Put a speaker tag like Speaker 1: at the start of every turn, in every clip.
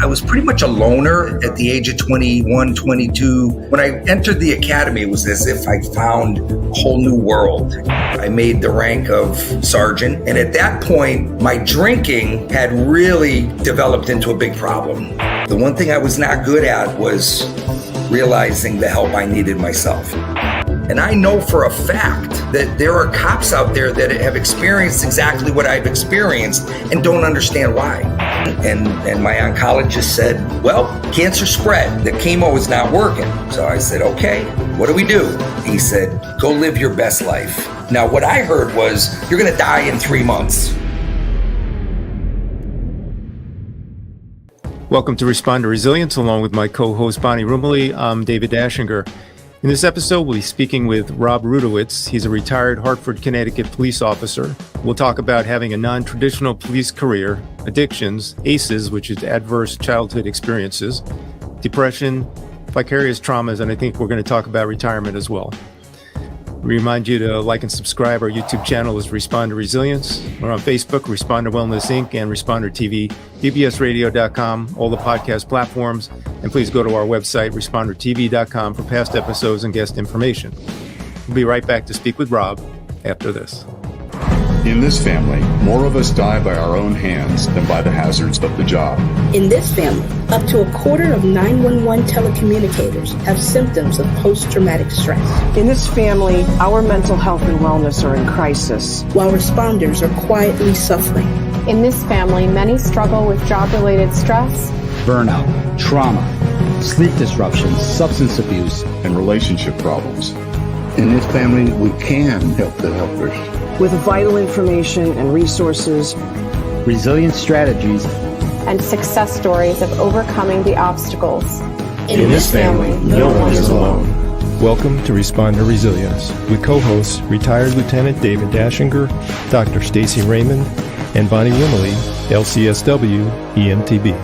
Speaker 1: I was pretty much a loner at the age of 21, 22. When I entered the academy, it was as if I found a whole new world. I made the rank of sergeant, and at that point, my drinking had really developed into a big problem. The one thing I was not good at was realizing the help I needed myself. And I know for a fact that there are cops out there that have experienced exactly what I've experienced and don't understand why. And my oncologist said, well, cancer spread. The chemo is not working. So I said, okay, what do we do? He said, go live your best life. Now, what I heard was, you're going to die in 3 months.
Speaker 2: Welcome to Respond to Resilience, along with my co-host Bonnie Rumley. I'm David Dashinger. In this episode, we'll be speaking with Rob Rudewicz. He's a retired Hartford, Connecticut police officer. We'll talk about having a non-traditional police career, addictions, ACEs, which is adverse childhood experiences, depression, vicarious traumas, and I think we're going to talk about retirement as well. We remind you to like and subscribe. Our YouTube channel is Respond to Resilience. We're on Facebook, Responder Wellness Inc. and Responder TV, bbsradio.com, all the podcast platforms. And please go to our website, respondertv.com, for past episodes and guest information. We'll be right back to speak with Rob after this.
Speaker 3: In this family, more of us die by our own hands than by the hazards of the job.
Speaker 4: In this family, up to a quarter of 911 telecommunicators have symptoms of post-traumatic stress.
Speaker 5: In this family, our mental health and wellness are in crisis,
Speaker 4: while responders are quietly suffering.
Speaker 6: In this family, many struggle with job-related stress,
Speaker 7: burnout, trauma, sleep disruptions, substance abuse,
Speaker 3: and relationship problems.
Speaker 8: In this family, we can help the helpers.
Speaker 5: with vital information and resources,
Speaker 7: resilient strategies,
Speaker 6: and success stories of overcoming the obstacles.
Speaker 4: In this family, no one is alone.
Speaker 9: Welcome to Respond to Resilience with co-hosts retired Lieutenant David Dashinger, Dr. Stacy Raymond, and Bonnie Rumley, LCSW EMTB.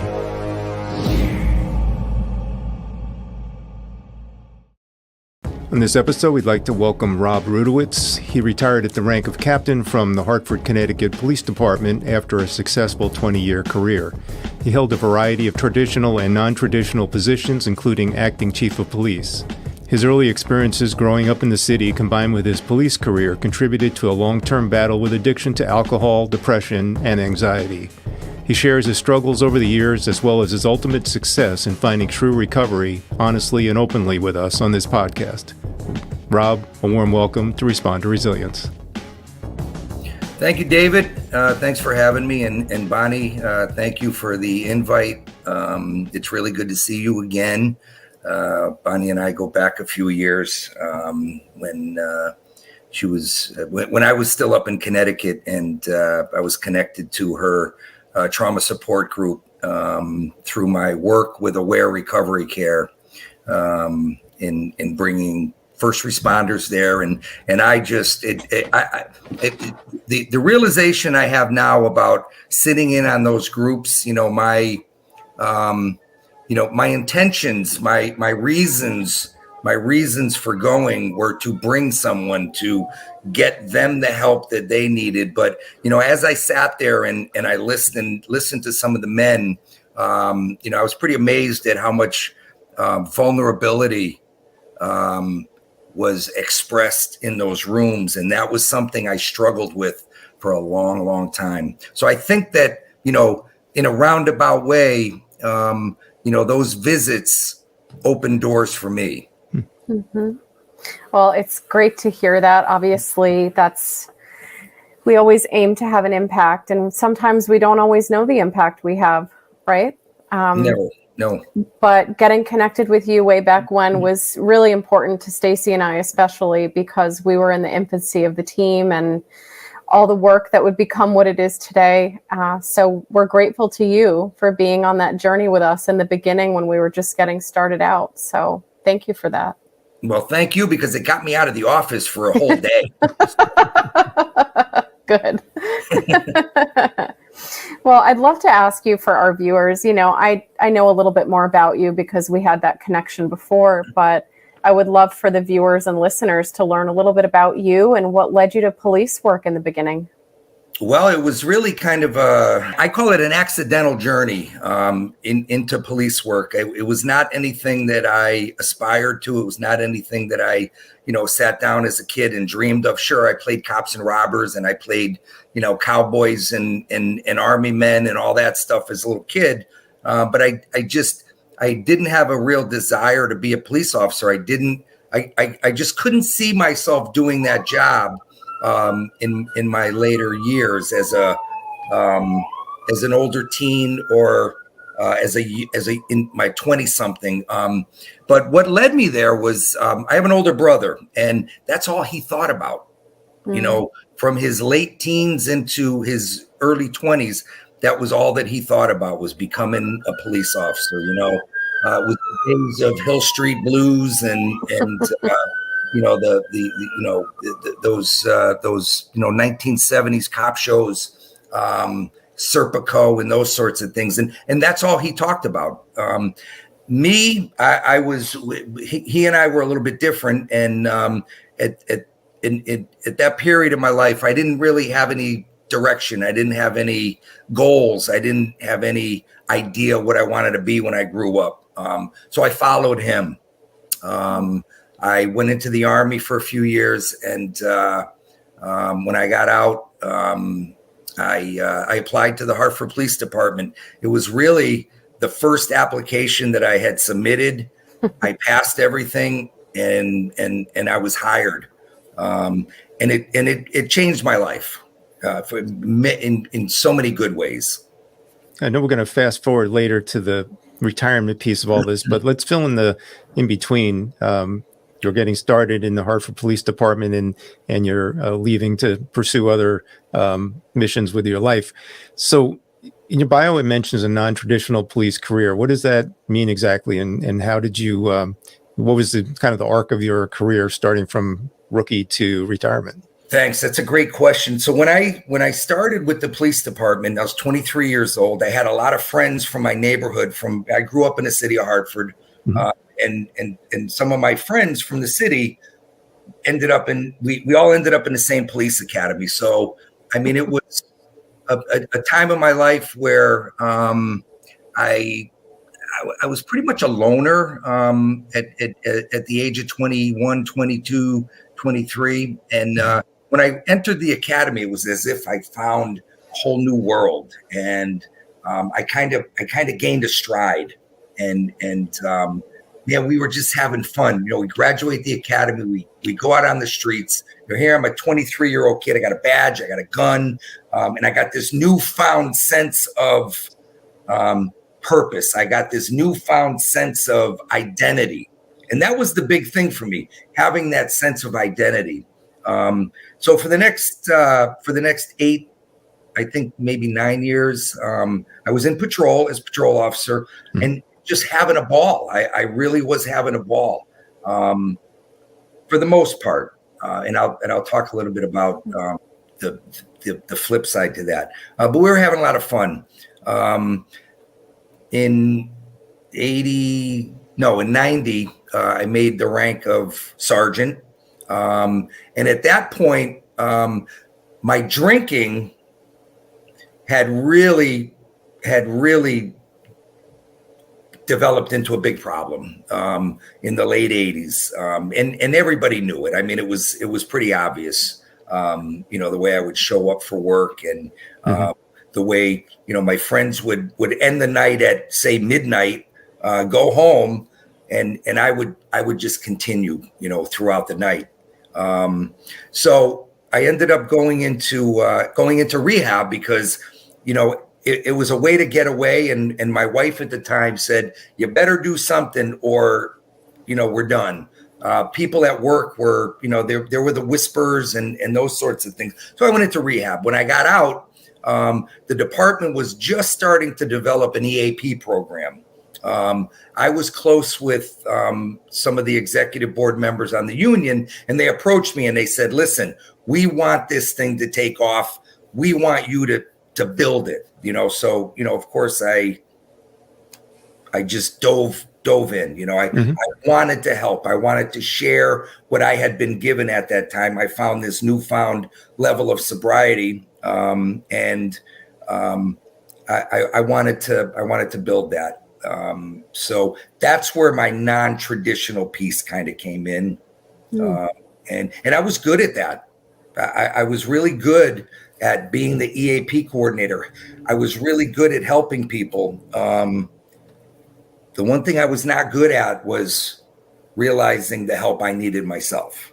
Speaker 2: In this episode, we'd like to welcome Rob Rudewicz. He retired at the rank of captain from the Hartford, Connecticut Police Department after a successful 20-year career. He held a variety of traditional and non-traditional positions, including acting chief of police. His early experiences growing up in the city, combined with his police career, contributed to a long-term battle with addiction to alcohol, depression, and anxiety. He shares his struggles over the years, as well as his ultimate success in finding true recovery, honestly and openly with us on this podcast. Rob, a warm welcome to Respond to Resilience.
Speaker 1: Thank you, David. Thanks for having me. And Bonnie, thank you for the invite. It's really good to see you again. Bonnie and I go back a few years when I was still up in Connecticut, and I was connected to her trauma support group through my work with Aware Recovery Care in bringing first responders there, and I just the realization I have now about sitting in on those groups, my intentions, my reasons for going were to bring someone, to get them the help that they needed. But, as I sat there and I listened to some of the men, I was pretty amazed at how much vulnerability was expressed in those rooms. And that was something I struggled with for a long, long time. So I think that, in a roundabout way, those visits opened doors for me.
Speaker 6: Mm-hmm. Well, it's great to hear that. Obviously, we always aim to have an impact, and sometimes we don't always know the impact we have, right?
Speaker 1: No.
Speaker 6: But getting connected with you way back when was really important to Stacy and I, especially because we were in the infancy of the team and all the work that would become what it is today. So we're grateful to you for being on that journey with us in the beginning when we were just getting started out. So thank you for that.
Speaker 1: Well, thank you, because it got me out of the office for a whole day.
Speaker 6: Good. Well, I'd love to ask you, for our viewers, I know a little bit more about you because we had that connection before, but I would love for the viewers and listeners to learn a little bit about you and what led you to police work in the beginning.
Speaker 1: Well, it was really kind of I call it an accidental journey into police work. It was not anything that I aspired to. It was not anything that I, sat down as a kid and dreamed of. Sure, I played cops and robbers, and I played, cowboys and army men and all that stuff as a little kid. But I didn't have a real desire to be a police officer. I just couldn't see myself doing that job in my later years as an older teen or as in my 20 something. But what led me there was I have an older brother, and that's all he thought about. From his late teens into his early 20s, that was all that he thought about, was becoming a police officer. With the days of Hill Street Blues and those 1970s cop shows, Serpico and those sorts of things, and that's all he talked about. He and I were a little bit different, and at that period of my life, I didn't really have any direction. I didn't have any goals. I didn't have any idea what I wanted to be when I grew up. So I followed him. I went into the Army for a few years, and when I got out, I applied to the Hartford Police Department. It was really the first application that I had submitted. I passed everything, and I was hired, and it changed my life in so many good ways.
Speaker 2: I know we're going to fast forward later to the retirement piece of all this, but let's fill in the in between. You're getting started in the Hartford Police Department, and you're leaving to pursue other missions with your life. So in your bio, it mentions a non-traditional police career. What does that mean exactly? And how did you, what was the kind of the arc of your career starting from rookie to retirement?
Speaker 1: Thanks. That's a great question. So when I started with the police department, I was 23 years old. I had a lot of friends from my neighborhood. I grew up in the city of Hartford, and some of my friends from the city we all ended up in the same police academy. So, I mean, it was a time of my life where I was pretty much a loner at the age of 21, 22, 23, and when I entered the academy, it was as if I found a whole new world, and I kind of gained a stride, and we were just having fun. We graduate the academy, we go out on the streets. Here I'm a 23-year-old kid. I got a badge, I got a gun, and I got this newfound sense of purpose. I got this newfound sense of identity, and that was the big thing for me, having that sense of identity. So for the next 8, I think maybe 9 years, I was in patrol as patrol officer, and just having a ball. I really was having a ball, for the most part. And I'll talk a little bit about the flip side to that. But we were having a lot of fun. In 90, I made the rank of sergeant. And at that point, my drinking had really developed into a big problem in the late 80s, and everybody knew it. I mean, it was pretty obvious, the way I would show up for work, and the way my friends would end the night at, say, midnight, go home, and I would just continue throughout the night. So I ended up going into rehab because it was a way to get away, and my wife at the time said, you better do something or we're done. People at work were, there were the whispers and those sorts of things. So I went into rehab. When I got out, the department was just starting to develop an EAP program. I was close with some of the executive board members on the union, and they approached me and they said, listen, we want this thing to take off. We want you to build it, So, of course, I just dove dove in. I wanted to help. I wanted to share what I had been given at that time. I found this newfound level of sobriety, and I wanted to build that. So that's where my non-traditional piece kind of came in, and I was good at that. I was really good at being the EAP coordinator. I was really good at helping people. The one thing I was not good at was realizing the help I needed myself.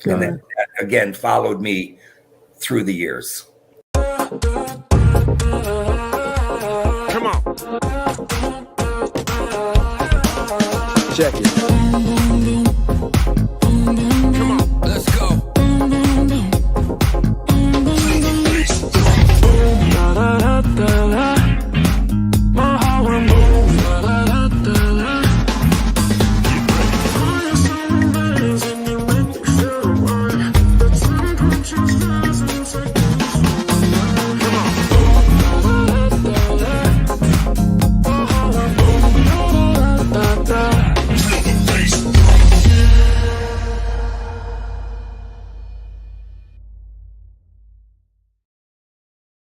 Speaker 1: And that again followed me through the years.
Speaker 10: Come on.
Speaker 7: Check it.
Speaker 10: Come on. Let's go.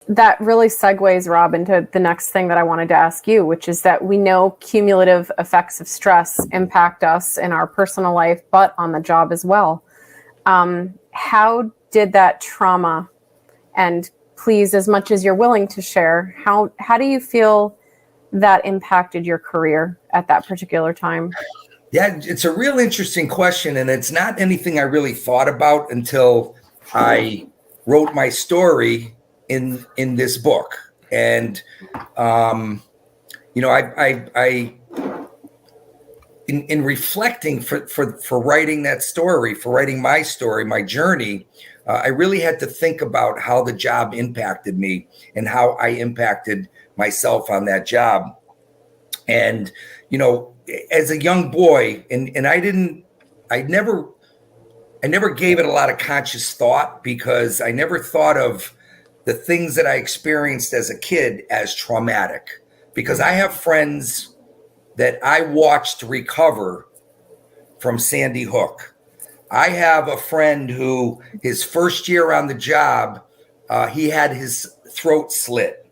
Speaker 6: That really segues, Rob, into the next thing that I wanted to ask you, which is that we know cumulative effects of stress impact us in our personal life, but on the job as well. How did that trauma, and please, as much as you're willing to share, how do you feel that impacted your career at that particular time?
Speaker 1: Yeah, it's a real interesting question, and it's not anything I really thought about until I wrote my story in this book. And I in reflecting for writing that story, for writing my story, my journey, I really had to think about how the job impacted me and how I impacted myself on that job. And as a young boy, and I never gave it a lot of conscious thought, because I never thought of the things that I experienced as a kid as traumatic, because I have friends that I watched recover from Sandy Hook. I have a friend who his first year on the job, he had his throat slit.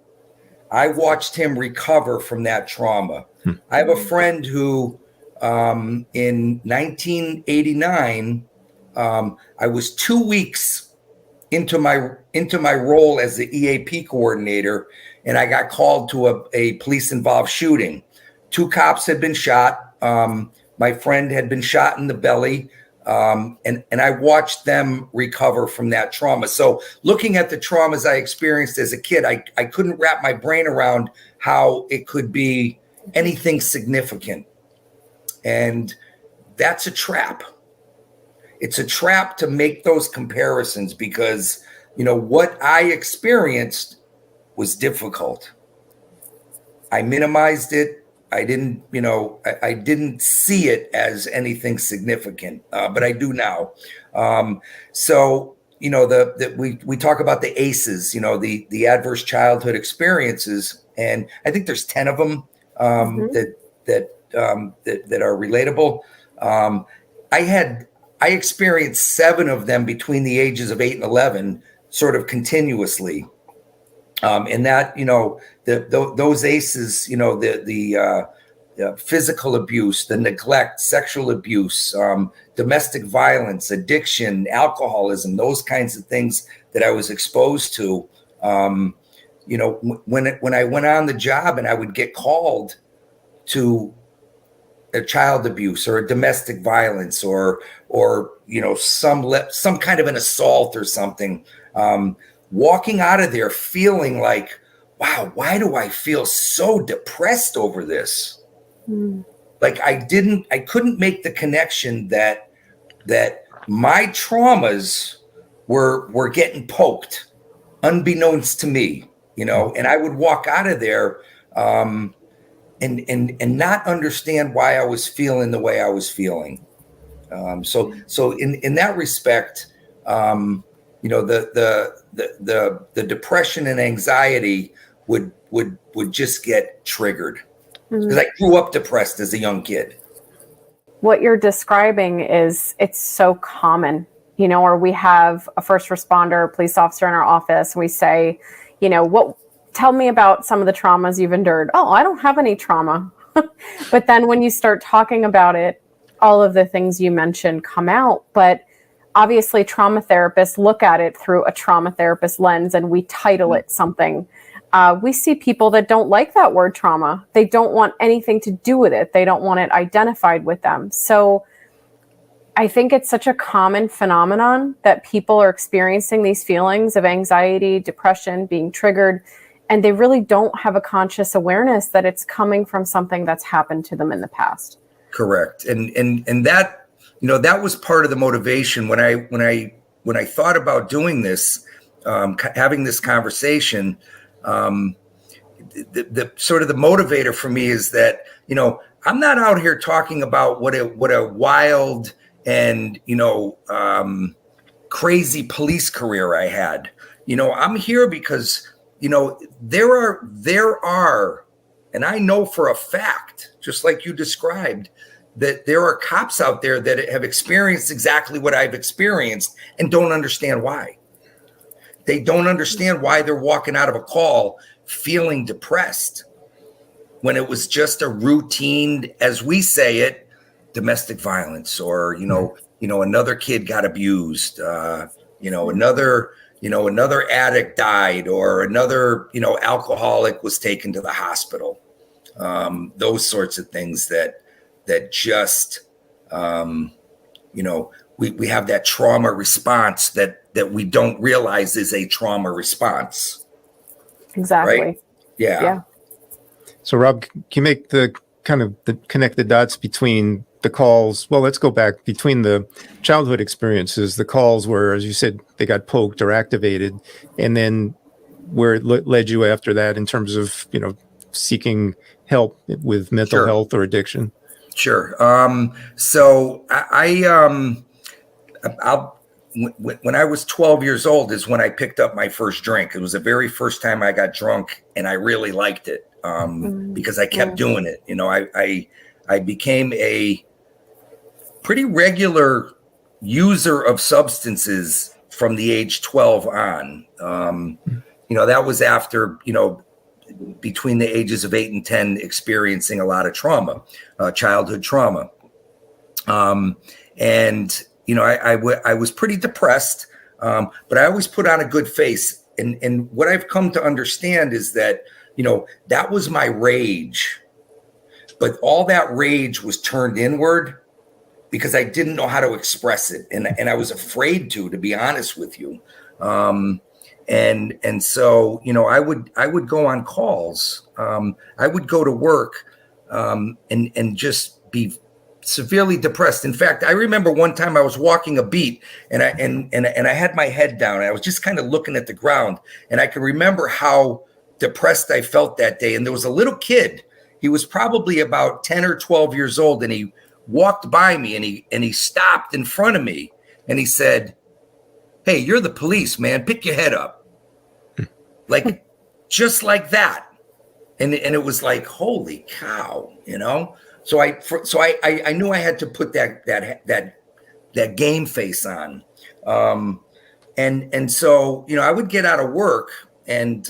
Speaker 1: I watched him recover from that trauma. I have a friend who in 1989, I was 2 weeks into my role as the EAP coordinator, and I got called to a police involved shooting. 2 cops had been shot. My friend had been shot in the belly, and I watched them recover from that trauma. So looking at the traumas I experienced as a kid, I couldn't wrap my brain around how it could be anything significant. And that's a trap. It's a trap to make those comparisons, because, what I experienced was difficult. I minimized it. I didn't see it as anything significant, but I do now. So, we talk about the ACEs, the adverse childhood experiences, and I think there's 10 of them that are relatable. I experienced 7 of them between the ages of 8 and 11, sort of continuously. And that, those ACEs, the physical abuse, the neglect, sexual abuse, domestic violence, addiction, alcoholism, those kinds of things that I was exposed to. When I went on the job and I would get called to a child abuse or a domestic violence or some kind of an assault or something, walking out of there feeling like, wow, why do I feel so depressed over this? Like I couldn't make the connection that my traumas were getting poked unbeknownst to me, and I would walk out of there and not understand why I was feeling the way I was feeling. So in that respect, the depression and anxiety would just get triggered. because I grew up depressed as a young kid.
Speaker 6: What you're describing it's so common, or we have a first responder, police officer in our office. We say, tell me about some of the traumas you've endured. Oh, I don't have any trauma. But then when you start talking about it, all of the things you mentioned come out. But obviously trauma therapists look at it through a trauma therapist lens, and we title it something. We see people that don't like that word trauma. They don't want anything to do with it. They don't want it identified with them. So I think it's such a common phenomenon that people are experiencing these feelings of anxiety, depression, being triggered, and they really don't have a conscious awareness that it's coming from something that's happened to them in the past.
Speaker 1: Correct. And that, that was part of the motivation when I thought about doing this, having this conversation. The sort of the motivator for me is that, I'm not out here talking about what a wild and, crazy police career I had. I'm here because, there are, and I know for a fact, just like you described, that there are cops out there that have experienced exactly what I've experienced and don't understand why. They don't understand why they're walking out of a call feeling depressed when it was just a routine, as we say it, domestic violence, or, another kid got abused, another addict died, or another, alcoholic was taken to the hospital. Those sorts of things that just, we have that trauma response that we don't realize is a trauma response.
Speaker 6: Exactly.
Speaker 1: Right? Yeah.
Speaker 2: So Rob, can you make connect the dots between the calls? Well, let's go back between the childhood experiences, the calls where, as you said, they got poked or activated, and then where it led you after that in terms of, seeking help with mental health or addiction.
Speaker 1: Sure. So when I was 12 years old is when I picked up my first drink. It was the very first time I got drunk, and I really liked it because I kept doing it. I became a pretty regular user of substances from the age 12 on. That was after, between the ages of 8 and 10, experiencing a lot of trauma, childhood trauma. I was pretty depressed, but I always put on a good face. And what I've come to understand is that, that was my rage, but all that rage was turned inward because I didn't know how to express it. And I was afraid to be honest with you. And so, I would go on calls. I would go to work, and just be severely depressed. In fact, I remember one time I was walking a beat, and I had my head down. I was just kind of looking at the ground, and I can remember how depressed I felt that day. And there was a little kid. He was probably about 10 or 12 years old, and he walked by me, and he stopped in front of me, and he said, "Hey, you're the police, man. Pick your head up." Like, just like that. And it was like, holy cow, So I knew I had to put that game face on. And so, I would get out of work, and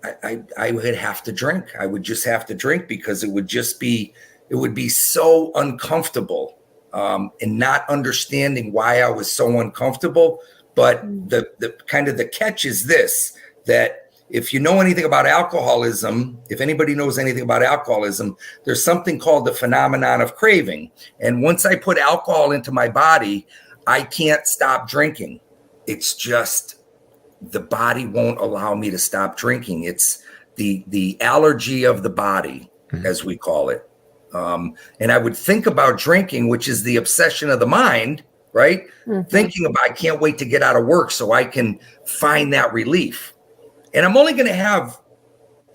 Speaker 1: I would have to drink. I would just have to drink because it would be so uncomfortable, and not understanding why I was so uncomfortable. But the kind of the catch is this, that if you know anything about alcoholism, if anybody knows anything about alcoholism, there's something called the phenomenon of craving. And once I put alcohol into my body, I can't stop drinking. It's just the body won't allow me to stop drinking. It's the allergy of the body, as we call it. And I would think about drinking, which is the obsession of the mind, right? Thinking about, I can't wait to get out of work so I can find that relief. And I'm only going to have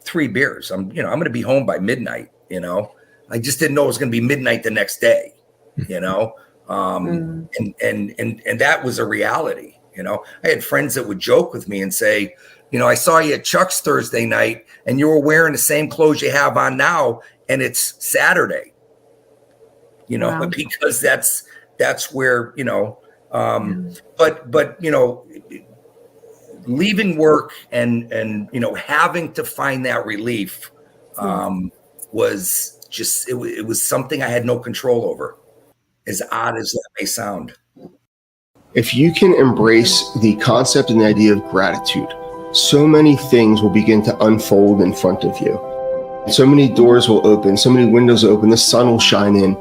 Speaker 1: 3 beers. I'm going to be home by midnight. I just didn't know it was going to be midnight the next day. And that was a reality. I had friends that would joke with me and say, I saw you at Chuck's Thursday night and you were wearing the same clothes you have on now, and it's Saturday,
Speaker 6: Wow.
Speaker 1: because that's where, but leaving work and having to find that relief was just, it was something I had no control over, as odd as that may sound.
Speaker 11: If you can embrace the concept and the idea of gratitude, so many things will begin to unfold in front of you. So many doors will open, so many windows will open, the sun will shine in.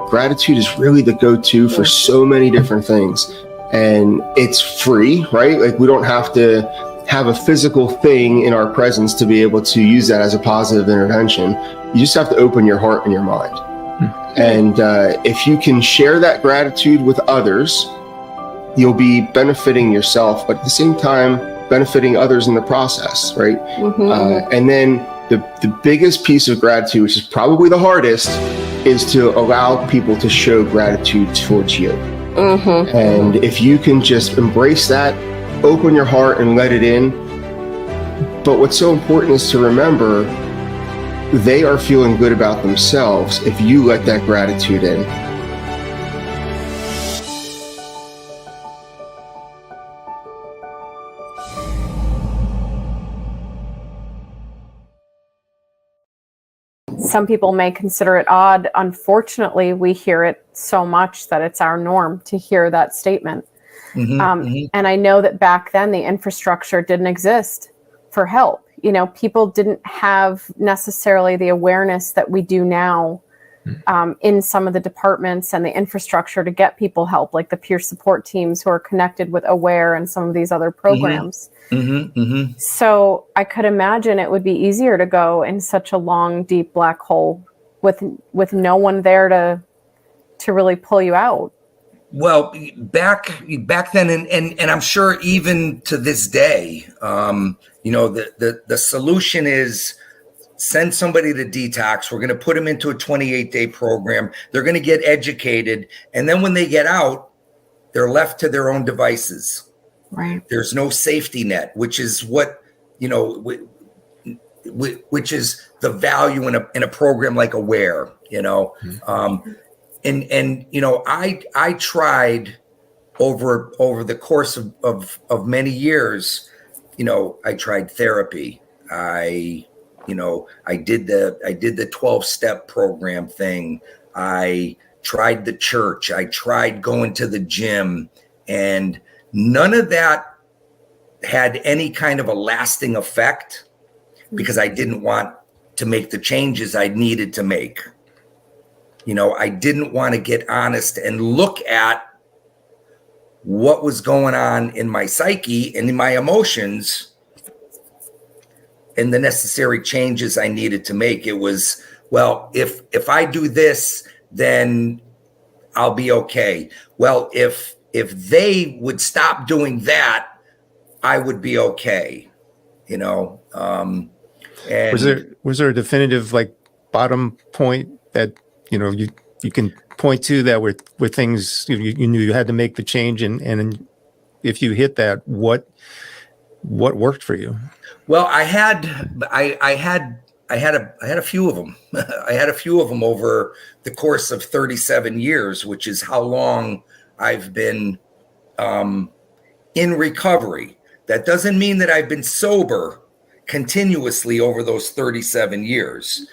Speaker 11: Gratitude is really the go-to for so many different things. And it's free, right? Like, we don't have to have a physical thing in our presence to be able to use that as a positive intervention. You just have to open your heart and your mind. And if you can share that gratitude with others, you'll be benefiting yourself, but at the same time, benefiting others in the process, right? And then the biggest piece of gratitude, which is probably the hardest, is to allow people to show gratitude towards you. And if you can just embrace that, open your heart and let it in. But what's so important is to remember, they are feeling good about themselves if you let that gratitude in.
Speaker 6: Some people may consider it odd. Unfortunately, we hear it so much that it's our norm to hear that statement. And I know that back then the infrastructure didn't exist for help. People didn't have necessarily the awareness that we do now in some of the departments and the infrastructure to get people help, like the peer support teams who are connected with AWARE and some of these other programs. So I could imagine it would be easier to go in such a long, deep black hole with no one there to really pull you out.
Speaker 1: Well, back then, and I'm sure even to this day, the solution is send somebody to detox. We're going to put them into a 28-day program. They're going to get educated. And then when they get out, they're left to their own devices.
Speaker 6: Right.
Speaker 1: There's no safety net, which is what, which is the value in a program like AWARE, I tried over the course of many years, I tried therapy. I did the 12-step program thing. I tried the church. I tried going to the gym, and none of that had any kind of a lasting effect because I didn't want to make the changes I needed to make. I didn't want to get honest and look at what was going on in my psyche and in my emotions and the necessary changes I needed to make. It was, well, if I do this, then I'll be okay. Well, if they would stop doing that, I would be okay. And
Speaker 2: was there a definitive bottom point that you can point to that were things you knew you had to make the change, and if you hit that, what worked for you?
Speaker 1: Well, I had a few of them. I had a few of them over the course of 37 years, which is how long I've been in recovery. That doesn't mean that I've been sober continuously over those 37 years.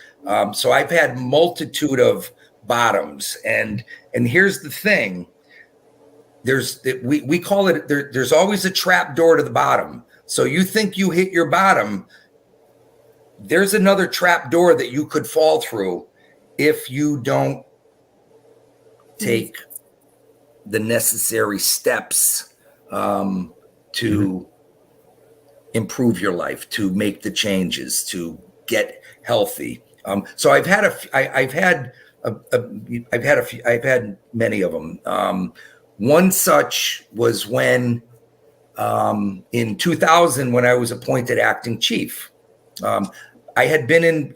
Speaker 1: So I've had multitude of bottoms, and here's the thing: we call it. There's always a trap door to the bottom. So you think you hit your bottom, there's another trap door that you could fall through if you don't take the necessary steps to improve your life, to make the changes, to get healthy. So I've had many of them. One such was when in 2000, when I was appointed acting chief. I had been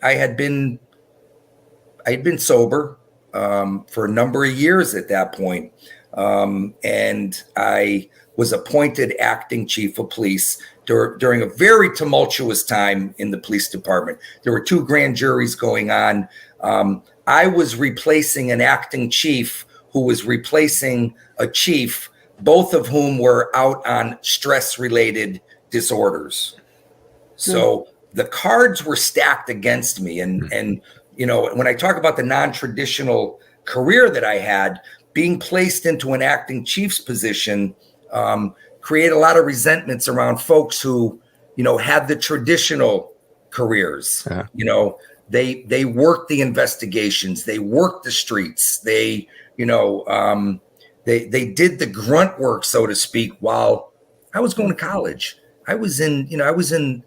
Speaker 1: sober for a number of years at that point. and I was appointed acting chief of police during a very tumultuous time in the police department. There were 2 grand juries going on. I was replacing an acting chief who was replacing a chief, both of whom were out on stress-related disorders. So the cards were stacked against me. And you know, when I talk about the non-traditional career that I had, being placed into an acting chief's position created a lot of resentments around folks who, you know, had the traditional careers. You know, they worked the investigations, they worked the streets, they, you know, they did the grunt work, so to speak, while I was going to college. I was in the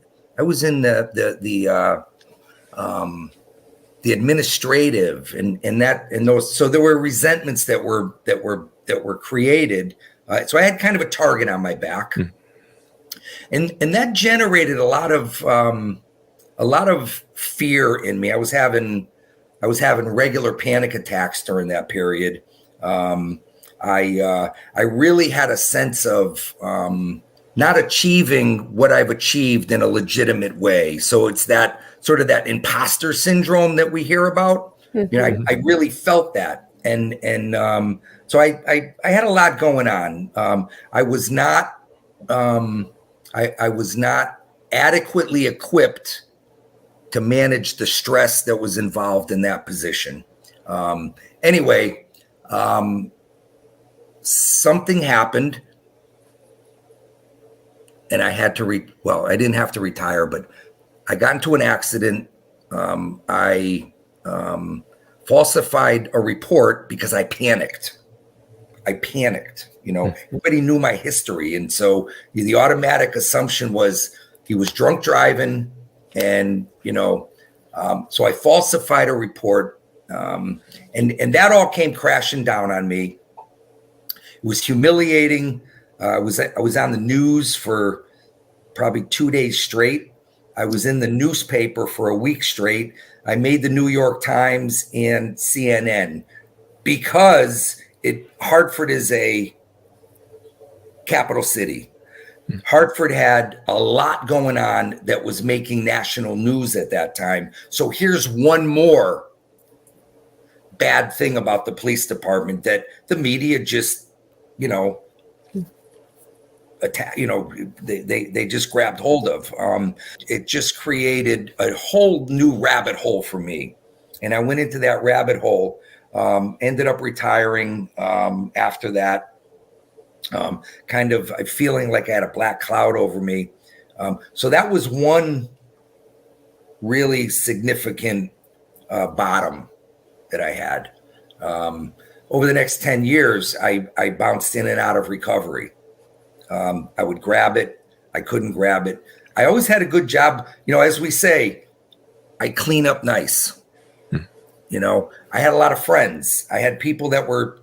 Speaker 1: administrative and those. So there were resentments that were created. So I had kind of a target on my back, and that generated a lot of fear in me. I was having regular panic attacks during that period. I really had a sense of not achieving what I've achieved in a legitimate way. So it's that sort of that imposter syndrome that we hear about. You know, I really felt that. And so I had a lot going on. I was not adequately equipped to manage the stress that was involved in that position. Anyway, something happened. And I had to I didn't have to retire, but I got into an accident. I falsified a report because I panicked. You know, everybody knew my history. And so the automatic assumption was he was drunk driving. And, you know, so I falsified a report. And that all came crashing down on me. It was humiliating. I was on the news for probably 2 days straight. I was in the newspaper for a week straight. I made the New York Times and CNN because Hartford is a capital city. Hartford had a lot going on that was making national news at that time. So here's one more bad thing about the police department that the media just, you know, they just grabbed hold of. It just created a whole new rabbit hole for me. And I went into that rabbit hole, ended up retiring after that, kind of feeling like I had a black cloud over me. So that was one really significant bottom that I had. Over the next 10 years, I bounced in and out of recovery. I would grab it. I couldn't grab it. I always had a good job. You know, as we say, I clean up nice. You know, I had a lot of friends. I had people that were,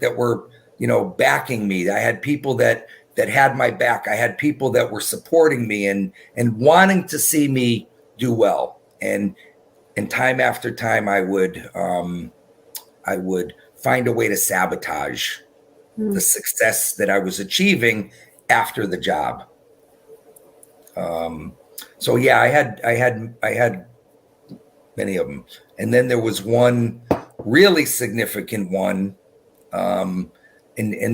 Speaker 1: you know, backing me. I had people that had my back. I had people that were supporting me and wanting to see me do well. And time after time, I would find a way to sabotage the success that I was achieving after the job. So yeah, I had many of them. And then there was one really significant one. And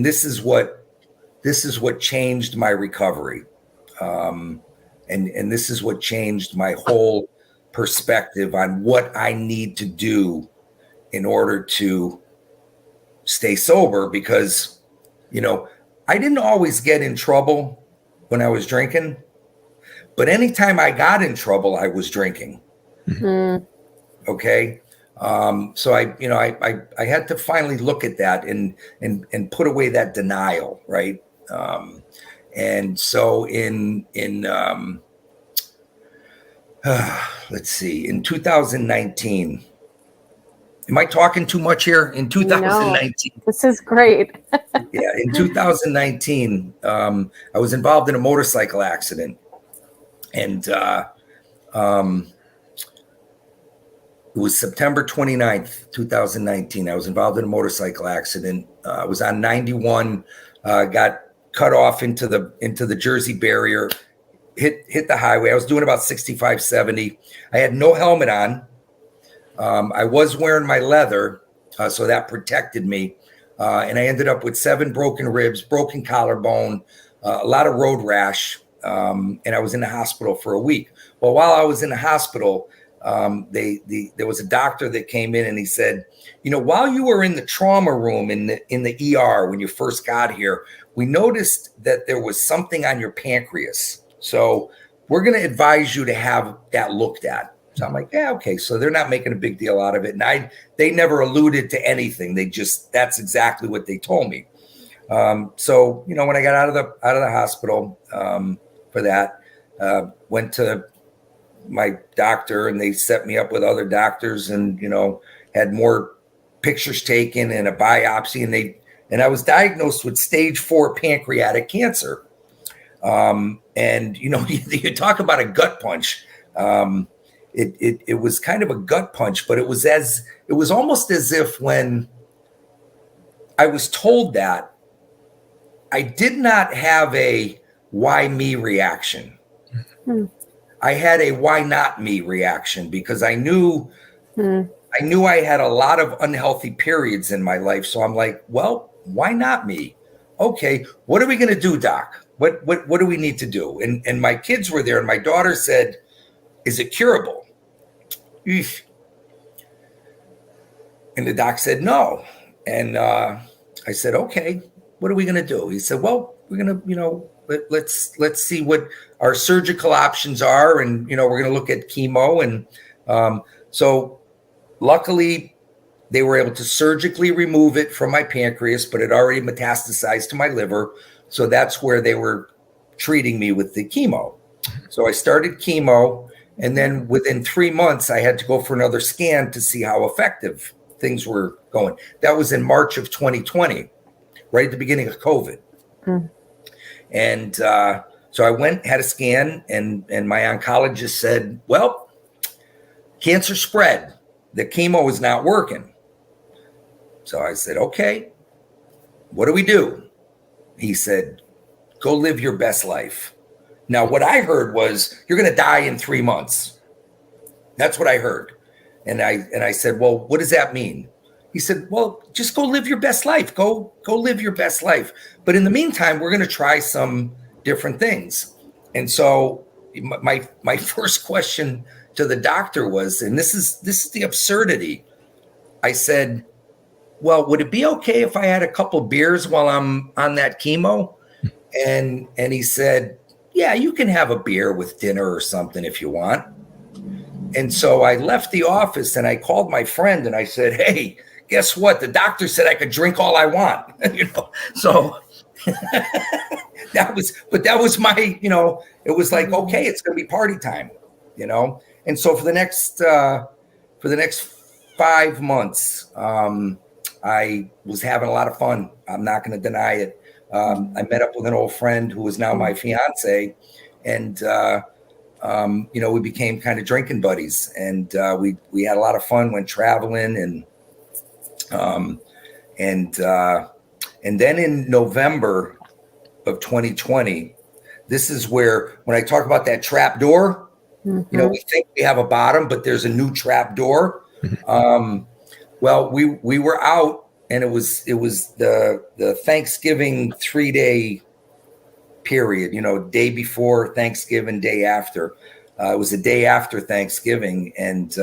Speaker 1: this is what changed my recovery. And this is what changed my whole perspective on what I need to do in order to stay sober, because, you know, I didn't always get in trouble when I was drinking, but anytime I got in trouble, I was drinking. Okay. So I had to finally look at that and put away that denial. Right. And so let's see, in 2019, am I talking too much here? In 2019.
Speaker 6: No, this is great.
Speaker 1: Yeah, in 2019, I was involved in a motorcycle accident. And It was September 29th, 2019. I was involved in a motorcycle accident. I was on 91, got cut off into the Jersey barrier, hit the highway. I was doing about 65, 70. I had no helmet on. I was wearing my leather, so that protected me. And I ended up with 7 broken ribs, broken collarbone, a lot of road rash. And I was in the hospital for a week. Well, while I was in the hospital, there was a doctor that came in and he said, while you were in the trauma room in the ER when you first got here, we noticed that there was something on your pancreas. So we're going to advise you to have that looked at. So I'm like, yeah, okay. So they're not making a big deal out of it. And they never alluded to anything. That's exactly what they told me. So, when I got out of the hospital, for that, went to my doctor and they set me up with other doctors and, had more pictures taken and a biopsy and I was diagnosed with stage 4 pancreatic cancer. And, you talk about a gut punch. It was kind of a gut punch, but it was almost as if when I was told that, I did not have a why me reaction. I had a why not me reaction because I knew I had a lot of unhealthy periods in my life. So I'm like, well, why not me? Okay, what are we going to do, doc? What do we need to do? And my kids were there and my daughter said, is it curable? Eesh. And the doc said, no. And I said, okay, what are we going to do? He said, well, we're going to, let's see what our surgical options are. And, we're going to look at chemo. And so luckily they were able to surgically remove it from my pancreas, but it already metastasized to my liver. So that's where they were treating me with the chemo. So I started chemo. And then within 3 months, I had to go for another scan to see how effective things were going. That was in March of 2020, right at the beginning of COVID. And so I went, had a scan, and my oncologist said, well, cancer spread. The chemo is not working. So I said, okay, what do we do? He said, go live your best life. Now, what I heard was you're going to die in 3 months. That's what I heard. And I said, well, what does that mean? He said, well, just go live your best life. Go live your best life. But in the meantime, we're going to try some different things. And so my first question to the doctor was, and this is the absurdity. I said, well, would it be okay if I had a couple beers while I'm on that chemo? And he said, yeah, you can have a beer with dinner or something if you want. And so I left the office and I called my friend and I said, hey, guess what? The doctor said I could drink all I want. So that was my, it was like, okay, it's going to be party time, And so for the next 5 months, I was having a lot of fun. I'm not going to deny it. I met up with an old friend who is now my fiance, and we became kind of drinking buddies, and we had a lot of fun, went traveling, and then in November of 2020, this is where when I talk about that trapdoor, we think we have a bottom, but there's a new trapdoor. Well, we were out. And it was the Thanksgiving 3-day period, day before Thanksgiving, day after. It was the day after Thanksgiving, and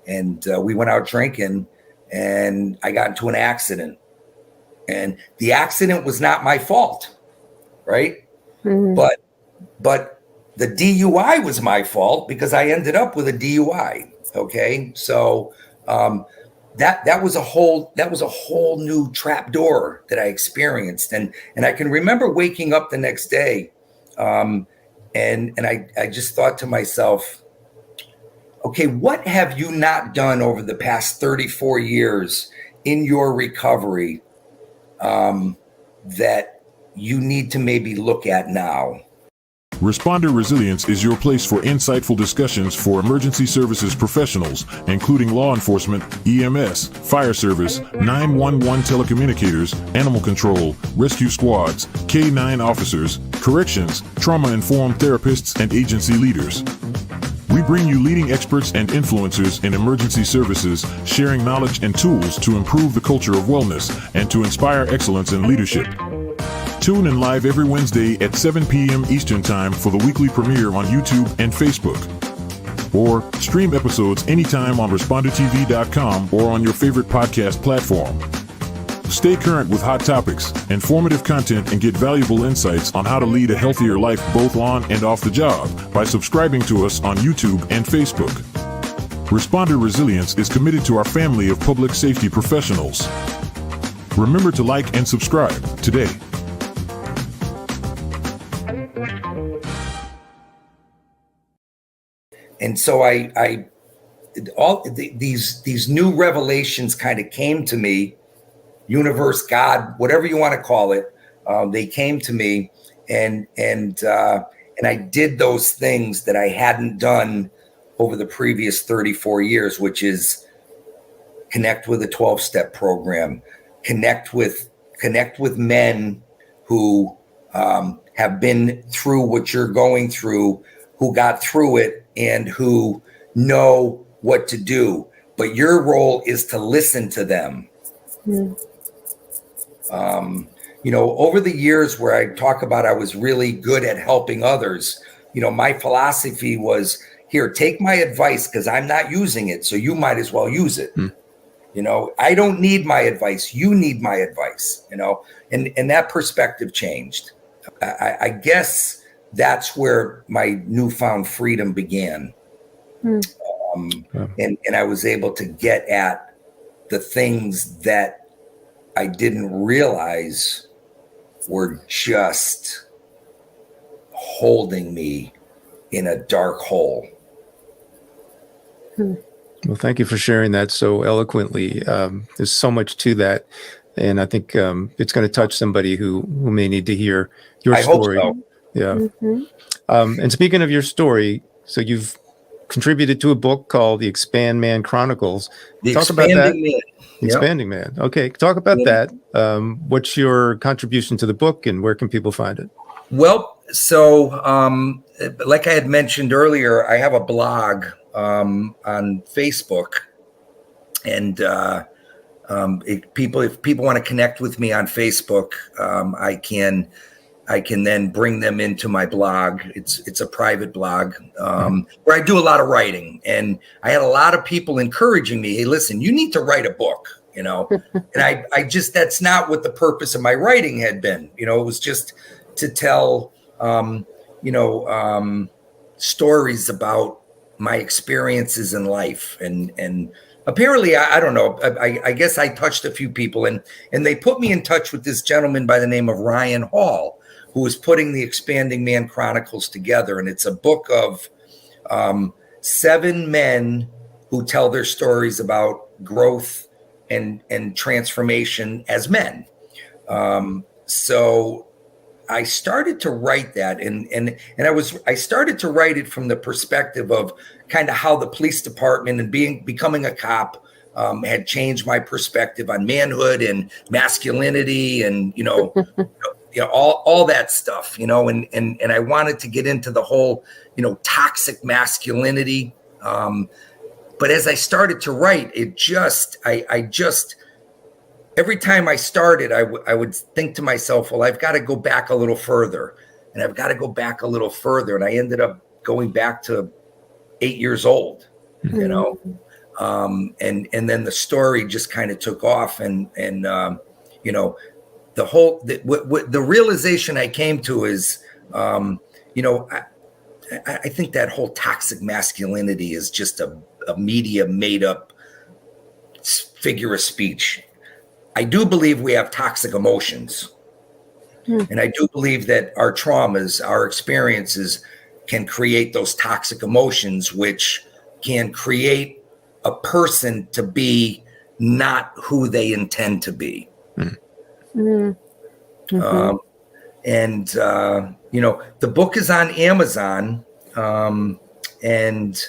Speaker 1: we went out drinking, and I got into an accident, and the accident was not my fault, right? But the DUI was my fault because I ended up with a DUI. Okay, so. That was a whole new trapdoor that I experienced, and I can remember waking up the next day, and I just thought to myself, okay, what have you not done over the past 34 years in your recovery that you need to maybe look at now?
Speaker 12: Responder Resilience is your place for insightful discussions for emergency services professionals, including law enforcement, EMS, fire service, 911 telecommunicators, animal control, rescue squads, K-9 officers, corrections, trauma-informed therapists, and agency leaders. We bring you leading experts and influencers in emergency services, sharing knowledge and tools to improve the culture of wellness and to inspire excellence in leadership. Tune in live every Wednesday at 7 p.m. Eastern Time for the weekly premiere on YouTube and Facebook. Or stream episodes anytime on ResponderTV.com or on your favorite podcast platform. Stay current with hot topics, informative content, and get valuable insights on how to lead a healthier life both on and off the job by subscribing to us on YouTube and Facebook. Responder Resilience is committed to our family of public safety professionals. Remember to like and subscribe today.
Speaker 1: And so these new revelations kind of came to me, universe, God, whatever you want to call it. They came to me, and I did those things that I hadn't done over the previous 34 years, which is connect with a 12-step program, connect with men who have been through what you're going through, who got through it, and who know what to do. But your role is to listen to them. Over the years where I talk about I was really good at helping others, my philosophy was, here, take my advice because I'm not using it, so you might as well use it. I don't need my advice. You need my advice, and that perspective changed. I guess that's where my newfound freedom began. And I was able to get at the things that I didn't realize were just holding me in a dark hole.
Speaker 2: Well, thank you for sharing that so eloquently. There's so much to that. And I think it's going to touch somebody who may need to hear your story.
Speaker 1: Hope so.
Speaker 2: Yeah. And speaking of your story, so you've contributed to a book called The Man Chronicles. Talk about that.
Speaker 1: Man.
Speaker 2: Expanding Man. Okay. Talk about that. What's your contribution to the book and where can people find it?
Speaker 1: Well, so like I had mentioned earlier, I have a blog on Facebook, and if people want to connect with me on Facebook, I can then bring them into my blog. It's a private blog where I do a lot of writing, and I had a lot of people encouraging me, hey, listen, you need to write a book, and I just, that's not what the purpose of my writing had been. It was just to tell, stories about my experiences in life. And apparently, I don't know, I guess I touched a few people, and they put me in touch with this gentleman by the name of Ryan Hall, who was putting the Expanding Man Chronicles together. And it's a book of 7 men who tell their stories about growth and transformation as men. So I started to write that, and I started to write it from the perspective of kind of how the police department and becoming a cop had changed my perspective on manhood and masculinity and all that stuff, and I wanted to get into the whole, toxic masculinity. But as I started to write, I just, every time I started, I would think to myself, well, I've got to go back a little further, and I've got to go back a little further. And I ended up going back to 8 years old, and then the story just kind of took off, and the whole, the realization I came to is, I think that whole toxic masculinity is just a media made up figure of speech. I do believe we have toxic emotions. And I do believe that our traumas, our experiences can create those toxic emotions, which can create a person to be not who they intend to be. And, the book is on Amazon. And,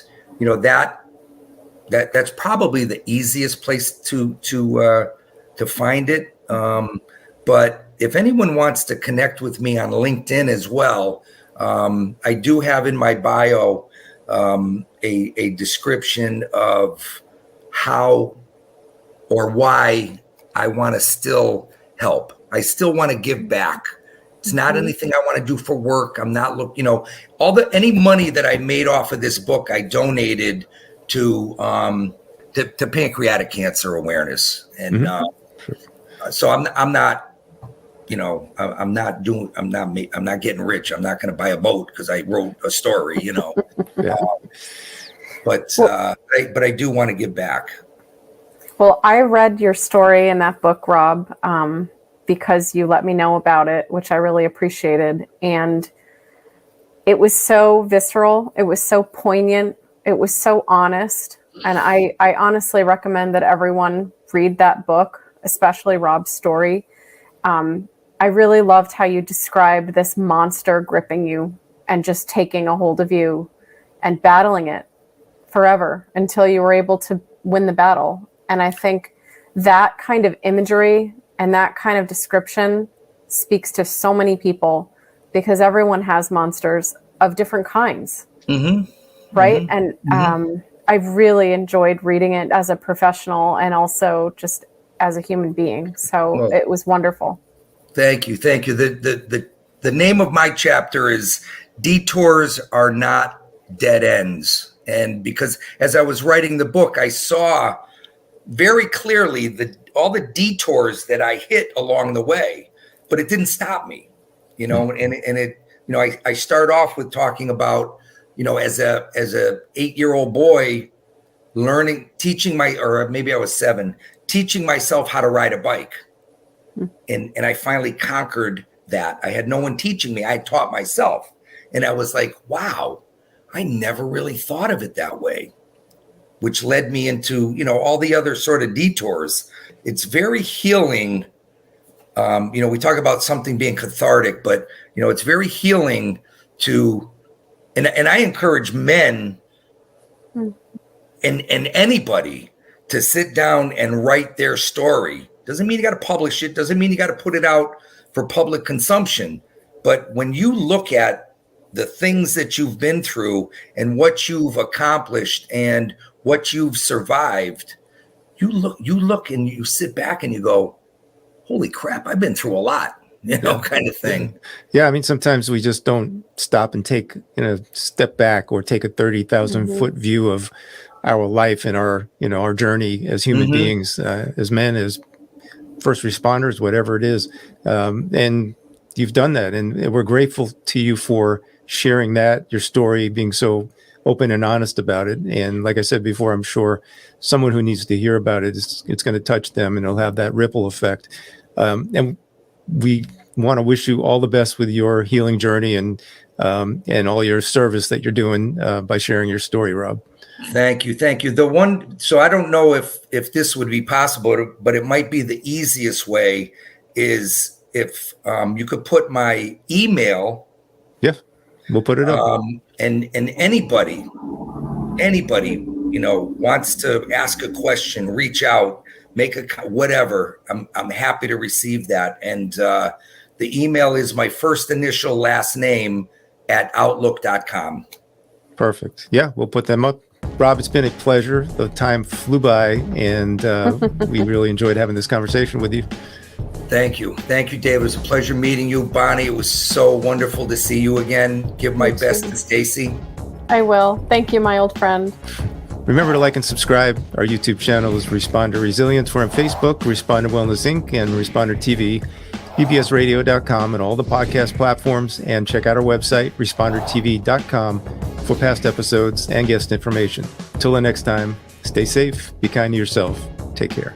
Speaker 1: that's probably the easiest place to find it. But if anyone wants to connect with me on LinkedIn as well, I do have in my bio a description of how or why I want to still help. I still want to give back. It's not anything I want to do for work. I'm not any money that I made off of this book, I donated to pancreatic cancer awareness. And so I'm not getting rich. I'm not going to buy a boat because I wrote a story,
Speaker 2: Yeah.
Speaker 1: But I do want to give back.
Speaker 6: Well, I read your story in that book, Rob, because you let me know about it, which I really appreciated. And it was so visceral. It was so poignant. It was so honest. And I honestly recommend that everyone read that book, especially Rob's story. I really loved how you described this monster gripping you and just taking a hold of you and battling it forever until you were able to win the battle. And I think that kind of imagery and that kind of description speaks to so many people, because everyone has monsters of different kinds. Right? And I've really enjoyed reading it as a professional and also just as a human being. So it was wonderful.
Speaker 1: Thank you. The name of my chapter is Detours Are Not Dead Ends. And because as I was writing the book, I saw very clearly all the detours that I hit along the way, but it didn't stop me, I start off with talking about, as a 8-year-old boy teaching myself how to ride a bike. And I finally conquered that. I had no one teaching me. I taught myself. And I was like, wow, I never really thought of it that way, which led me into, all the other sort of detours. It's very healing. We talk about something being cathartic, but, it's very healing to, and I encourage men and anybody to sit down and write their story. Doesn't mean you got to publish it. Doesn't mean you got to put it out for public consumption. But when you look at the things that you've been through and what you've accomplished and what you've survived, you look and you sit back and you go, holy crap, I've been through a lot, kind of thing.
Speaker 2: Yeah. I mean, sometimes we just don't stop and take, step back or take a 30,000 foot view of our life and our journey as human beings, as men, as first responders, whatever it is. And you've done that. And we're grateful to you for sharing that, your story, being so open and honest about it. And like I said before, I'm sure someone who needs to hear about it, it's going to touch them and it'll have that ripple effect. And we want to wish you all the best with your healing journey and all your service that you're doing by sharing your story, Rob.
Speaker 1: Thank you. So I don't know if this would be possible, but it might be the easiest way is if you could put my email.
Speaker 2: Yeah, we'll put it up.
Speaker 1: And anybody, wants to ask a question, reach out, make whatever. I'm happy to receive that. And the email is my first initial last name @outlook.com.
Speaker 2: Perfect. Yeah, we'll put them up. Rob, it's been a pleasure. The time flew by, and we really enjoyed having this conversation with you.
Speaker 1: Thank you, David. It was a pleasure meeting you, Bonnie. It was so wonderful to see you again. Give my best to Stacy.
Speaker 6: I will. Thank you, my old friend.
Speaker 2: Remember to like and subscribe. Our YouTube channel is Responder Resilience. We're on Facebook, Responder Wellness Inc., and Responder TV, bbsradio.com, and all the podcast platforms. And check out our website, respondertv.com, for past episodes and guest information. Till the next time, stay safe, be kind to yourself. Take care.